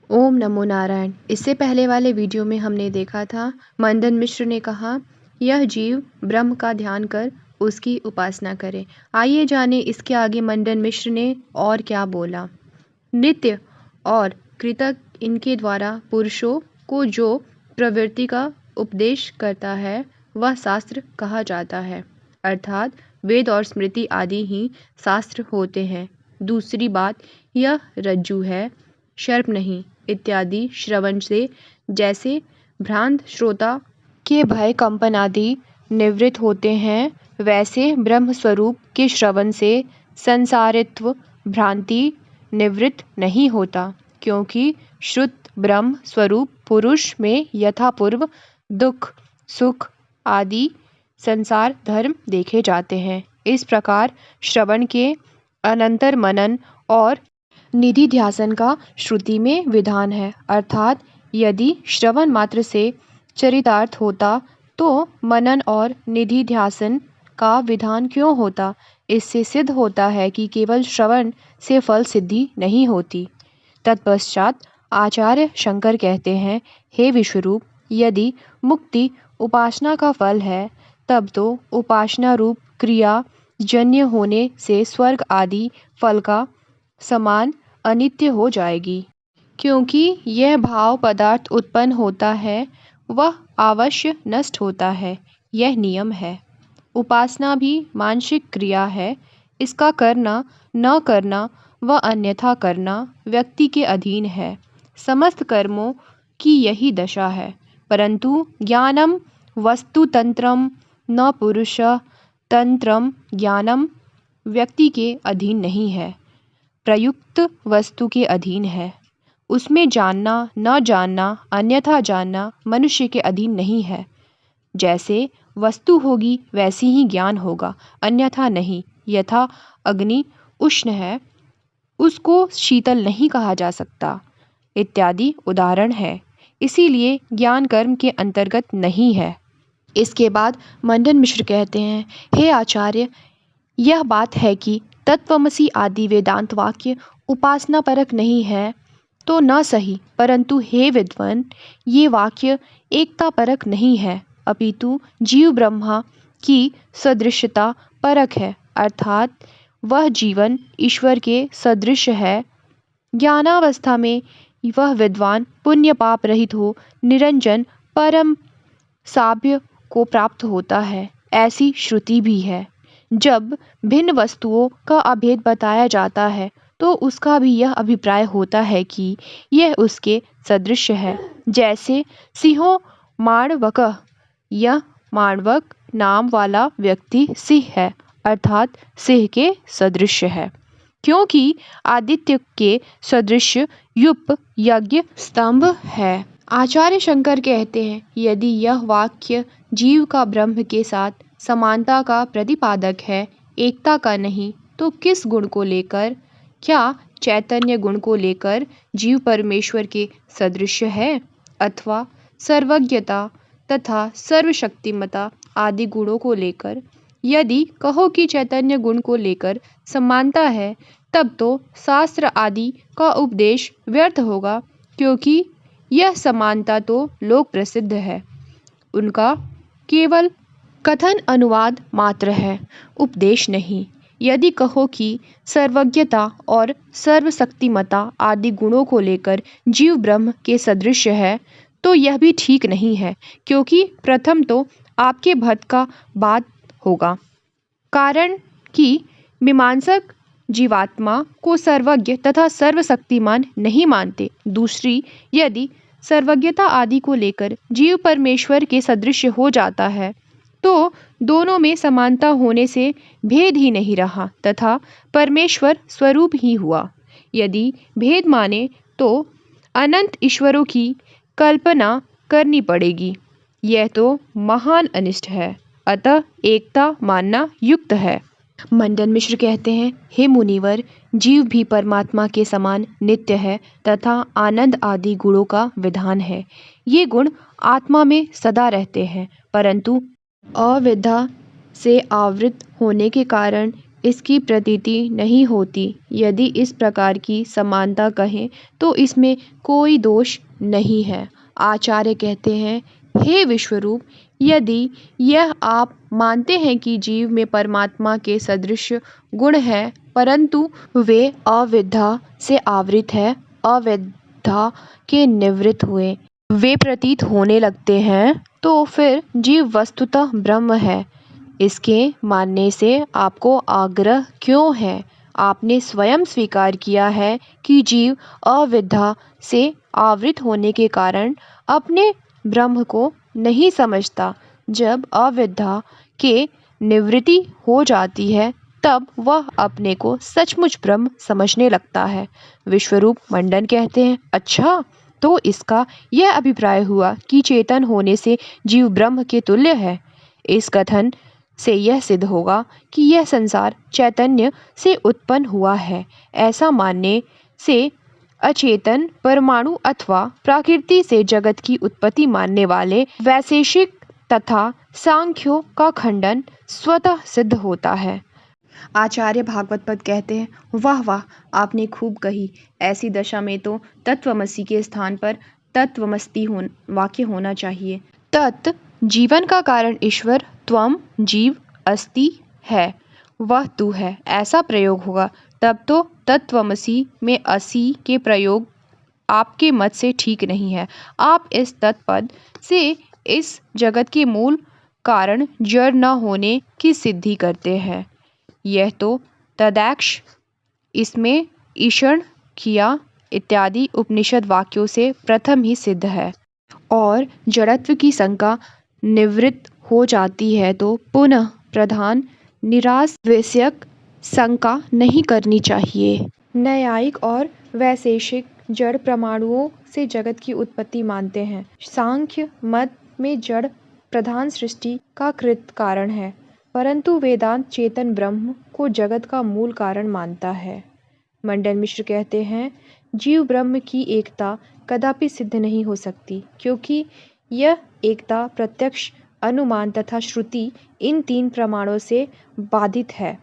ओम नमो नारायण। इससे पहले वाले वीडियो में हमने देखा था मंदन मिश्र ने कहा यह जीव ब्रह्म का ध्यान कर उसकी उपासना करे। आइए जाने इसके आगे मंदन मिश्र ने और क्या बोला। नित्य और कृतज्ञ इनके द्वारा पुरुषों को जो प्रवृत्ति का उपदेश करता है वह शास्त्र कहा जाता है, अर्थात वेद और स्मृति आदि ही शास्त्र होते हैं। दूसरी बात यह रज्जु है, सर्प नहीं इत्यादि श्रवण से जैसे भ्रांत श्रोता के भय कंपन आदि निवृत्त होते हैं, वैसे ब्रह्म स्वरूप के श्रवण से संसारित्व भ्रांति निवृत्त नहीं होता, क्योंकि शुद्ध ब्रह्म स्वरूप पुरुष में यथापूर्व दुख सुख आदि संसार धर्म देखे जाते हैं। इस प्रकार श्रवण के अनंतर मनन और निधिध्यासन का श्रुति में विधान है, अर्थात यदि श्रवण मात्र से चरितार्थ होता तो मनन और निधिध्यासन का विधान क्यों होता। इससे सिद्ध होता है कि केवल श्रवण से फल सिद्धि नहीं होती। तत्पश्चात आचार्य शंकर कहते हैं, हे विश्वरूप, यदि मुक्ति उपासना का फल है तब तो उपासना रूप क्रिया जन्य होने से स्वर्ग आदि फल का समान अनित्य हो जाएगी, क्योंकि यह भाव पदार्थ उत्पन्न होता है वह अवश्य नष्ट होता है। यह नियम है। उपासना भी मानसिक क्रिया है। इसका करना न करना व अन्यथा करना व्यक्ति के अधीन है। समस्त कर्मों की यही दशा है, परंतु ज्ञानम वस्तुतंत्रम न पुरुष तंत्रम। ज्ञानम व्यक्ति के अधीन नहीं है, प्रयुक्त वस्तु के अधीन है। उसमें जानना न जानना अन्यथा जानना मनुष्य के अधीन नहीं है। जैसे वस्तु होगी वैसी ही ज्ञान होगा, अन्यथा नहीं। यथा अग्नि उष्ण है, उसको शीतल नहीं कहा जा सकता, इत्यादि उदाहरण है। इसीलिए ज्ञान कर्म के अंतर्गत नहीं है। इसके बाद मंदन मिश्र कहते हैं, हे आचार्य, यह बात है कि तत्वमसि आदि वेदांत वाक्य उपासना परक नहीं है तो न सही, परंतु हे विद्वान, ये वाक्य एकता परक नहीं है, अपितु जीव ब्रह्मा की सदृशता परक है, अर्थात वह जीवन ईश्वर के सदृश है। ज्ञानावस्था में वह विद्वान पुण्य पाप रहित हो निरंजन परम साभ्य को प्राप्त होता है, ऐसी श्रुति भी है। जब भिन्न वस्तुओं का अभेद बताया जाता है तो उसका भी यह अभिप्राय होता है कि यह उसके सदृश है। जैसे सिंहो माणवक, यह माणवक नाम वाला व्यक्ति सिंह है, अर्थात सिंह के सदृश है, क्योंकि आदित्य के सदृश युप यज्ञ स्तंभ है। आचार्य शंकर कहते हैं, यदि यह वाक्य जीव का ब्रह्म के साथ समानता का प्रतिपादक है, एकता का नहीं, तो किस गुण को लेकर, क्या चैतन्य गुण को लेकर जीव परमेश्वर के सदृश है, अथवा सर्वज्ञता तथा सर्वशक्तिमता आदि गुणों को लेकर? यदि कहो कि चैतन्य गुण को लेकर समानता है, तब तो शास्त्र आदि का उपदेश व्यर्थ होगा, क्योंकि यह समानता तो लोक प्रसिद्ध है, उनका केवल कथन अनुवाद मात्र है, उपदेश नहीं। यदि कहो कि सर्वज्ञता और सर्वशक्तिमता आदि गुणों को लेकर जीव ब्रह्म के सदृश है, तो यह भी ठीक नहीं है, क्योंकि प्रथम तो आपके भक्त का बात होगा, कारण कि मीमांसक जीवात्मा को सर्वज्ञ तथा सर्वशक्तिमान नहीं मानते। दूसरी, यदि सर्वज्ञता आदि को लेकर जीव परमेश्वर के सदृश हो जाता है तो दोनों में समानता होने से भेद ही नहीं रहा तथा परमेश्वर स्वरूप ही हुआ। यदि भेद माने तो अनंत ईश्वरों की कल्पना करनी पड़ेगी, यह तो महान अनिष्ट है, अतः एकता मानना युक्त है। मंदन मिश्र कहते हैं, हे मुनिवर, जीव भी परमात्मा के समान नित्य है तथा आनंद आदि गुणों का विधान है। ये गुण आत्मा में सदा रहते हैं, परंतु अविद्या से आवृत होने के कारण इसकी प्रतीति नहीं होती। यदि इस प्रकार की समानता कहें तो इसमें कोई दोष नहीं है। आचार्य कहते हैं, हे विश्वरूप, यदि यह आप मानते हैं कि जीव में परमात्मा के सदृश गुण है, परंतु वे अविद्या से आवृत है, अविद्या के निवृत्त हुए वे प्रतीत होने लगते हैं, तो फिर जीव वस्तुतः ब्रह्म है। इसके मानने से आपको आग्रह क्यों है? आपने स्वयं स्वीकार किया है कि जीव अविद्या से आवृत होने के कारण अपने ब्रह्म को नहीं समझता। जब अविद्या के निवृत्ति हो जाती है, तब वह अपने को सचमुच ब्रह्म समझने लगता है। विश्वरूप मंडन कहते हैं, अच्छा, तो इसका यह अभिप्राय हुआ कि चेतन होने से जीव ब्रह्म के तुल्य है। इस कथन से यह सिद्ध होगा कि यह संसार चैतन्य से उत्पन्न हुआ है। ऐसा मानने से अचेतन परमाणु अथवा प्रकृति से जगत की उत्पत्ति मानने वाले वैशेषिक तथा सांख्यों का खंडन स्वतः सिद्ध होता है। आचार्य भागवत पद कहते हैं, वाह वाह, आपने खूब कही। ऐसी दशा में तो तत्वमसि के स्थान पर तत्वमस्ति वाक्य होना चाहिए। तत् जीवन का कारण ईश्वर, त्वम जीव, अस्ति है, वह तू है, ऐसा प्रयोग होगा। तब तो तत्वमसि में असि के प्रयोग आपके मत से ठीक नहीं है। आप इस तत्पद से इस जगत के मूल कारण जड़ न होने की सिद्धि करते हैं। यह तो तदैक्ष, इसमें ईषण किया इत्यादि उपनिषद वाक्यों से प्रथम ही सिद्ध है। और जड़त्व की शंका निवृत्त हो जाती है तो पुनः प्रधान निराश्वयक शंका नहीं करनी चाहिए। न्यायिक और वैशेषिक जड़ परमाणुओं से जगत की उत्पत्ति मानते हैं। सांख्य मत में जड़ प्रधान सृष्टि का कृत कारण है, परंतु वेदांत चेतन ब्रह्म को जगत का मूल कारण मानता है। मंडन मिश्र कहते हैं, जीव ब्रह्म की एकता कदापि सिद्ध नहीं हो सकती, क्योंकि यह एकता प्रत्यक्ष, अनुमान तथा श्रुति इन तीन प्रमाणों से बाधित है।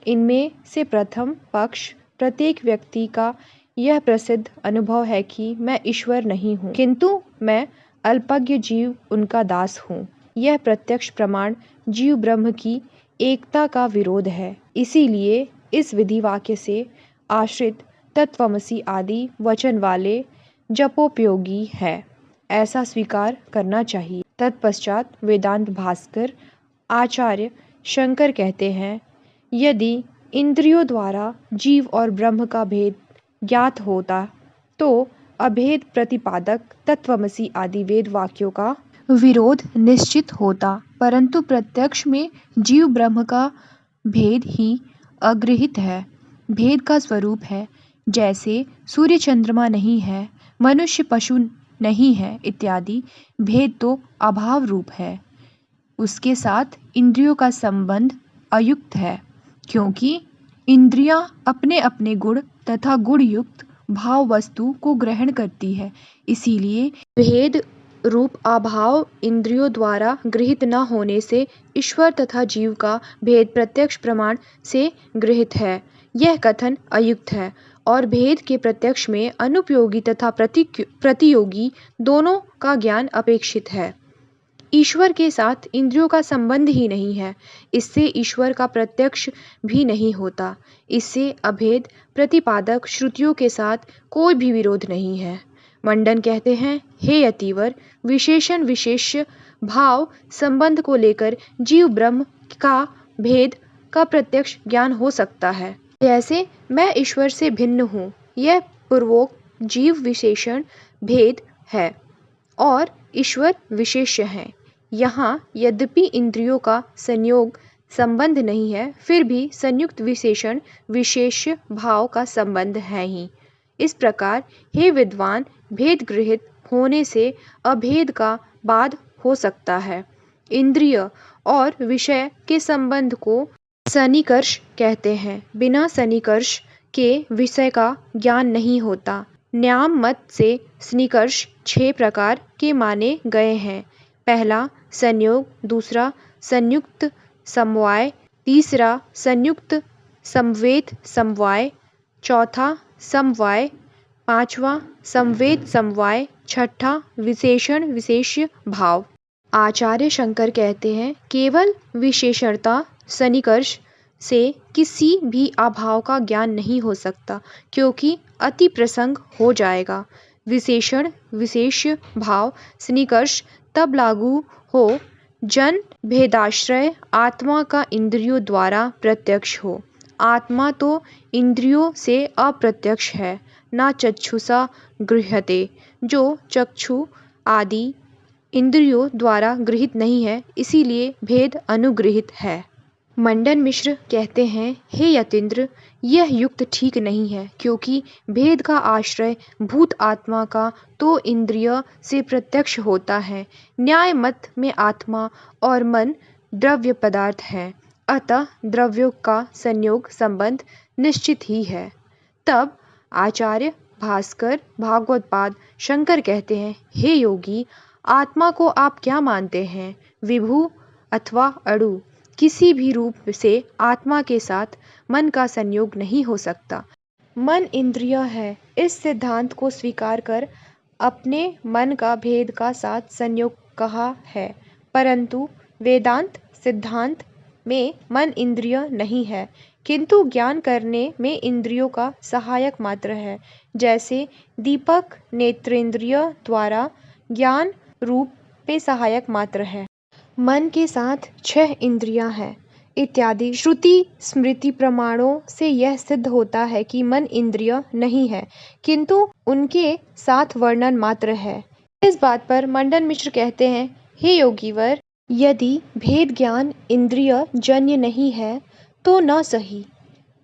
इनमें से प्रथम पक्ष प्रत्येक व्यक्ति का यह प्रसिद्ध अनुभव है कि मैं ईश्वर नहीं हूँ, किंतु मैं अल्पज्ञ जीव उनका दास हूँ। यह प्रत्यक्ष प्रमाण जीव ब्रह्म की एकता का विरोध है। इसीलिए इस विधि वाक्य से आश्रित तत्वमसि आदि वचन वाले जपोपयोगी है, ऐसा स्वीकार करना चाहिए। तत्पश्चात वेदांत भास्कर आचार्य शंकर कहते हैं, यदि इंद्रियों द्वारा जीव और ब्रह्म का भेद ज्ञात होता तो अभेद प्रतिपादक तत्वमसि आदि वेद वाक्यों का विरोध निश्चित होता, परंतु प्रत्यक्ष में जीव ब्रह्म का भेद ही अगृहित है, भेद का स्वरूप है। जैसे सूर्य चंद्रमा नहीं है, मनुष्य पशु नहीं है इत्यादि भेद तो अभाव रूप है। उसके साथ इंद्रियों का संबंध अयुक्त है, क्योंकि इंद्रियां अपने अपने गुण तथा गुण युक्त भाव वस्तु को ग्रहण करती है। इसीलिए भेद रूप अभाव इंद्रियों द्वारा गृहीत न होने से ईश्वर तथा जीव का भेद प्रत्यक्ष प्रमाण से गृहीत है। यह कथन अयुक्त है और भेद के प्रत्यक्ष में अनुपयोगी तथा प्रतियोगी दोनों का ज्ञान अपेक्षित है। ईश्वर के साथ इंद्रियों का संबंध ही नहीं है, इससे ईश्वर का प्रत्यक्ष भी नहीं होता। इससे अभेद प्रतिपादक श्रुतियों के साथ कोई भी विरोध नहीं है। मंडन कहते हैं, हे यतिवर, विशेषण विशेष भाव संबंध को लेकर जीव ब्रह्म का भेद का प्रत्यक्ष ज्ञान हो सकता है। जैसे मैं ईश्वर से भिन्न हूँ, यह पूर्वोक्त जीव विशेषण भेद है और ईश्वर विशेष्य है। यहाँ यद्यपि इंद्रियों का संयोग संबंध नहीं है, फिर भी संयुक्त विशेषण विशेष भाव का संबंध है ही। इस प्रकार हे विद्वान, भेद गृहीत होने से अभेद का बाध हो सकता है। इंद्रिय और विषय के संबंध को सन्निकर्ष कहते हैं। बिना सन्निकर्ष के विषय का ज्ञान नहीं होता। न्याम मत से सन्निकर्ष 6 प्रकार के माने गए हैं। पहला संयोग, दूसरा संयुक्त समवाय, तीसरा संयुक्त समवेत समवाय, चौथा समवाय, पांचवा समवेत समवाय, छठा विशेषण विशेष्य भाव। आचार्य शंकर कहते हैं केवल विशेषणता सन्निकर्ष से किसी भी अभाव का ज्ञान नहीं हो सकता, क्योंकि अति प्रसंग हो जाएगा। विशेषण विशेष्य भाव सन्निकर्ष तब लागू हो जन भेदाश्रय आत्मा का इंद्रियों द्वारा प्रत्यक्ष हो। आत्मा तो इंद्रियों से अप्रत्यक्ष है, न चक्षुषा गृह्यते, जो चक्षु आदि इंद्रियों द्वारा गृहित नहीं है, इसीलिए भेद अनुगृहित है। मंडन मिश्र कहते हैं हे यतीन्द्र, यह युक्त ठीक नहीं है, क्योंकि भेद का आश्रय भूत आत्मा का तो इंद्रिय से प्रत्यक्ष होता है। न्याय मत में आत्मा और मन द्रव्य पदार्थ है, अतः द्रव्यों का संयोग संबंध निश्चित ही है। तब आचार्य भास्कर भागवतपाद शंकर कहते हैं हे योगी, आत्मा को आप क्या मानते हैं? विभु अथवा अणु, किसी भी रूप से आत्मा के साथ मन का संयोग नहीं हो सकता। मन इंद्रिय है, इस सिद्धांत को स्वीकार कर अपने मन का भेद का साथ संयोग कहा है, परंतु वेदांत सिद्धांत में मन इंद्रिय नहीं है, किंतु ज्ञान करने में इंद्रियों का सहायक मात्र है। जैसे दीपक नेत्रेंद्रिय द्वारा ज्ञान रूप में सहायक मात्र है, मन के साथ 6 इंद्रियां हैं इत्यादि श्रुति स्मृति प्रमाणों से यह सिद्ध होता है कि मन इंद्रिय नहीं है, किंतु उनके साथ वर्णन मात्र है। इस बात पर मंडन मिश्र कहते हैं हे योगीवर, यदि भेद ज्ञान इंद्रिय जन्य नहीं है तो न सही,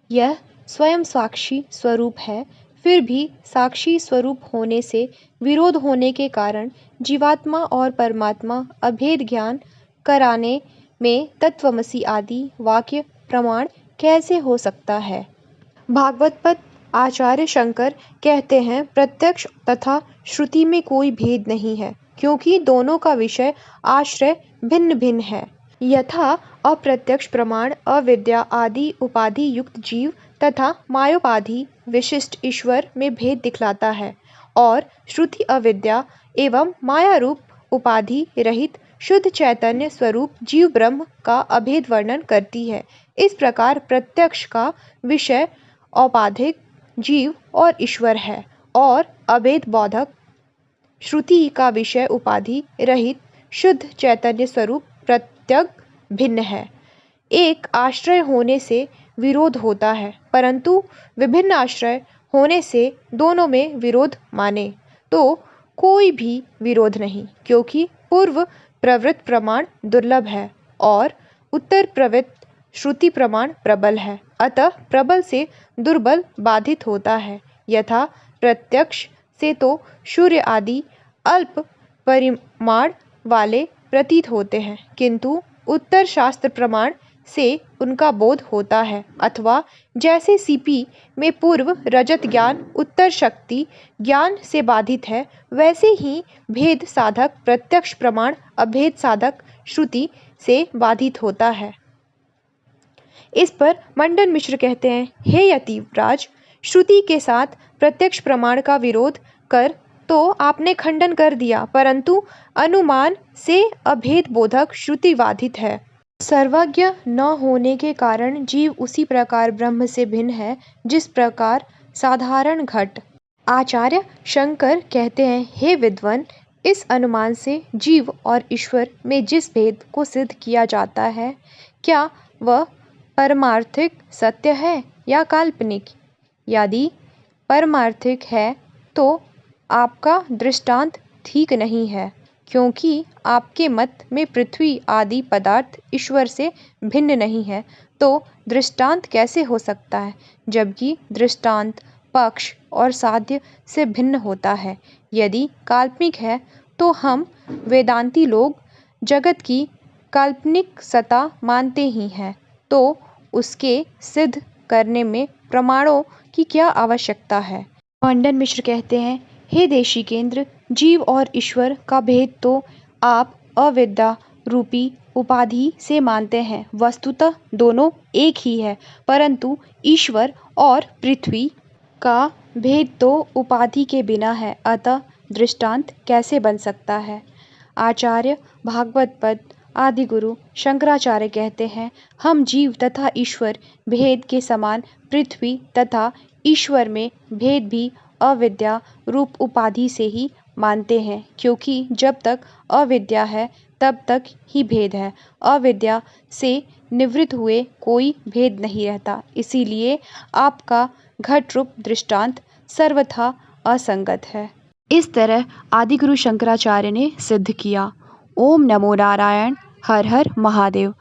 यह स्वयं साक्षी स्वरूप है। फिर भी साक्षी स्वरूप होने से विरोध होने के कारण जीवात्मा और परमात्मा अभेद ज्ञान कराने में तत्वमसि आदि वाक्य प्रमाण कैसे हो सकता है? भागवतपद आचार्य शंकर कहते हैं प्रत्यक्ष तथा श्रुति में कोई भेद नहीं है, क्योंकि दोनों का विषय आश्रय भिन्न भिन्न है। यथा अप्रत्यक्ष प्रमाण अविद्या आदि उपाधि युक्त जीव तथा मायोपाधि विशिष्ट ईश्वर में भेद दिखलाता है, और श्रुति अविद्या एवं माया रूप उपाधि रहित शुद्ध चैतन्य स्वरूप जीव ब्रह्म का अभेद वर्णन करती है। इस प्रकार प्रत्यक्ष का विषय औपाधिक जीव और ईश्वर है, और अभेद बोधक श्रुति का विषय उपाधि रहित शुद्ध चैतन्य स्वरूप प्रत्यग भिन्न है। एक आश्रय होने से विरोध होता है, परंतु विभिन्न आश्रय होने से दोनों में विरोध माने तो कोई भी विरोध नहीं, क्योंकि पूर्व प्रवृत्त प्रमाण दुर्लभ है और उत्तर प्रवृत्त श्रुति प्रमाण प्रबल है, अतः प्रबल से दुर्बल बाधित होता है। यथा प्रत्यक्ष से तो सूर्य आदि अल्प परिमाण वाले प्रतीत होते हैं, किंतु उत्तर शास्त्र प्रमाण से उनका बोध होता है। अथवा जैसे सीपी में पूर्व रजत ज्ञान उत्तर शक्ति ज्ञान से बाधित है, वैसे ही भेद साधक प्रत्यक्ष प्रमाण अभेद साधक श्रुति से बाधित होता है। इस पर मंडन मिश्र कहते हैं हे यतिराज, श्रुति के साथ प्रत्यक्ष प्रमाण का विरोध कर तो आपने खंडन कर दिया, परंतु अनुमान से अभेद बोधक श्रुति बाधित है। सर्वज्ञ न होने के कारण जीव उसी प्रकार ब्रह्म से भिन्न है जिस प्रकार साधारण घट। आचार्य शंकर कहते हैं हे विद्वान, इस अनुमान से जीव और ईश्वर में जिस भेद को सिद्ध किया जाता है, क्या वह परमार्थिक सत्य है या काल्पनिक? यदि परमार्थिक है तो आपका दृष्टांत ठीक नहीं है, क्योंकि आपके मत में पृथ्वी आदि पदार्थ ईश्वर से भिन्न नहीं है, तो दृष्टांत कैसे हो सकता है, जबकि दृष्टांत पक्ष और साध्य से भिन्न होता है। यदि काल्पनिक है तो हम वेदांती लोग जगत की काल्पनिक सत्ता मानते ही हैं, तो उसके सिद्ध करने में प्रमाणों की क्या आवश्यकता है? मंडन मिश्र कहते हैं हे देशिकेंद्र, जीव और ईश्वर का भेद तो आप अविद्या रूपी उपाधि से मानते हैं। वस्तुतः दोनों एक ही है, परंतु ईश्वर और पृथ्वी का भेद तो उपाधि के बिना है, अतः दृष्टांत कैसे बन सकता है। आचार्य भागवत पद आदि गुरु शंकराचार्य कहते हैं, हम जीव तथा ईश्वर भेद के समान पृथ्वी तथा ईश्वर में भेद भी अविद्या रूप उपाधि से ही मानते हैं, क्योंकि जब तक अविद्या है तब तक ही भेद है। अविद्या से निवृत्त हुए कोई भेद नहीं रहता। इसीलिए आपका घट रूप दृष्टांत सर्वथा असंगत है। इस तरह आदिगुरु शंकराचार्य ने सिद्ध किया। ओम नमो नारायण। हर हर महादेव।